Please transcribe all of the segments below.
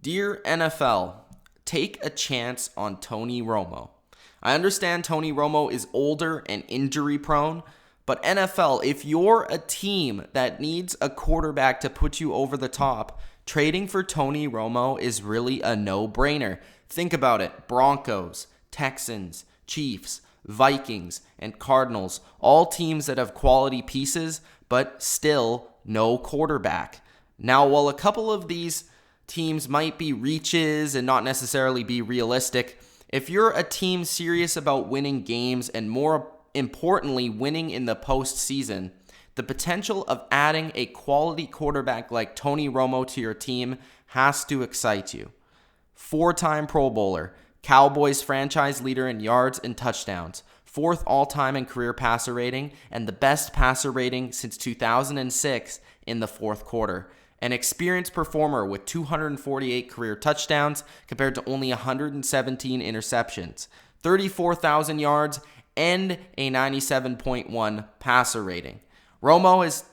Dear NFL, take a chance on Tony Romo. I understand Tony Romo is older and injury prone, but NFL, if you're a team that needs a quarterback to put you over the top, trading for Tony Romo is really a no-brainer. Think about it. Broncos, Texans, Chiefs, Vikings, and Cardinals, all teams that have quality pieces, but still no quarterback. Now, while a couple of these teams might be reaches and not necessarily be realistic, if you're a team serious about winning games and more importantly, winning in the postseason, the potential of adding a quality quarterback like Tony Romo to your team has to excite you. 4-time Pro Bowler, Cowboys franchise leader in yards and touchdowns, 4th all-time in career passer rating, and the best passer rating since 2006 in the 4th quarter. An experienced performer with 248 career touchdowns compared to only 117 interceptions, 34,000 yards, and a 97.1 passer rating. Romo has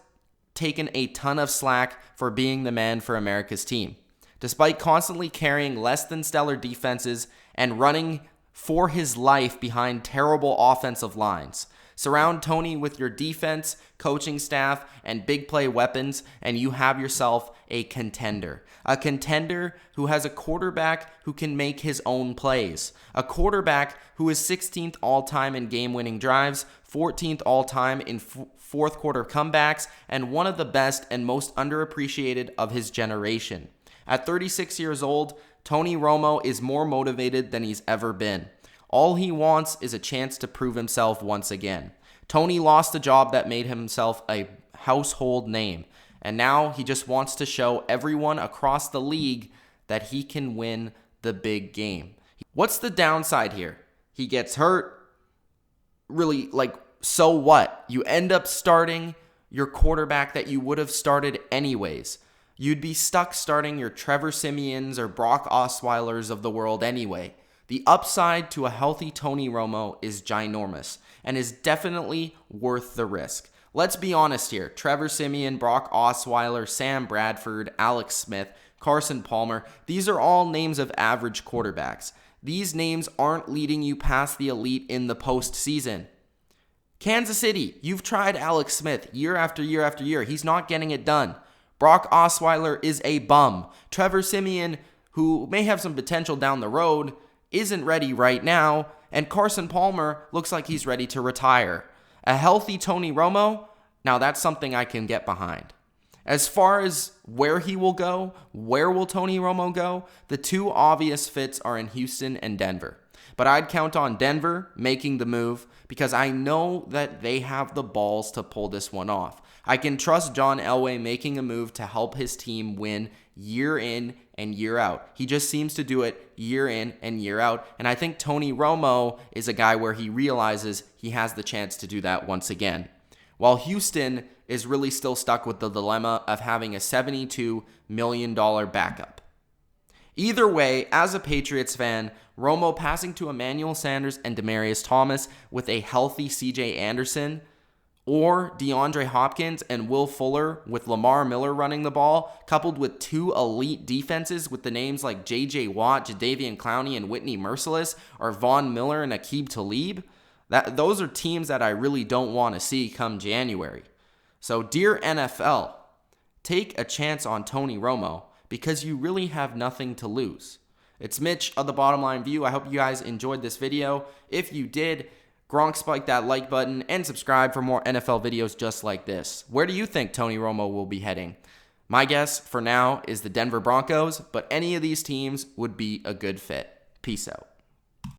taken a ton of slack for being the man for America's team. Despite constantly carrying less than stellar defenses and running for his life behind terrible offensive lines. Surround Tony with your defense, coaching staff, and big play weapons, and you have yourself a contender. A contender who has a quarterback who can make his own plays. A quarterback who is 16th all-time in game-winning drives, 14th all-time in fourth quarter comebacks, and one of the best and most underappreciated of his generation. At 36 years old, Tony Romo is more motivated than he's ever been. All he wants is a chance to prove himself once again. Tony lost a job that made himself a household name, and now he just wants to show everyone across the league that he can win the big game. What's the downside here? He gets hurt. Really, so what? You end up starting your quarterback that you would have started anyways. You'd be stuck starting your Trevor Siemians or Brock Osweilers of the world anyway. The upside to a healthy Tony Romo is ginormous and is definitely worth the risk. Let's be honest here. Trevor Siemian, Brock Osweiler, Sam Bradford, Alex Smith, Carson Palmer, these are all names of average quarterbacks. These names aren't leading you past the elite in the postseason. Kansas City, you've tried Alex Smith year after year after year. He's not getting it done. Brock Osweiler is a bum. Trevor Siemian, who may have some potential down the road, isn't ready right now, and Carson Palmer looks like he's ready to retire. A healthy Tony Romo, now that's something I can get behind. As far as where he will go, where will Tony Romo go, the two obvious fits are in Houston and Denver. But I'd count on Denver making the move because I know that they have the balls to pull this one off. I can trust John Elway making a move to help his team win year in and year out. He just seems to do it year in and year out. And I think Tony Romo is a guy where he realizes he has the chance to do that once again. While Houston is really still stuck with the dilemma of having a $72 million backup. Either way, as a Patriots fan, Romo passing to Emmanuel Sanders and Demaryius Thomas with a healthy C.J. Anderson, or DeAndre Hopkins and Will Fuller with Lamar Miller running the ball, coupled with two elite defenses with the names like J.J. Watt, Jadeveon Clowney, and Whitney Merciless, or Von Miller and Aqib Talib, those are teams that I really don't want to see come January. So, dear NFL, take a chance on Tony Romo because you really have nothing to lose. It's Mitch of the Bottom Line View. I hope you guys enjoyed this video. If you did, Gronk spike that like button and subscribe for more NFL videos just like this. Where do you think Tony Romo will be heading? My guess for now is the Denver Broncos, but any of these teams would be a good fit. Peace out.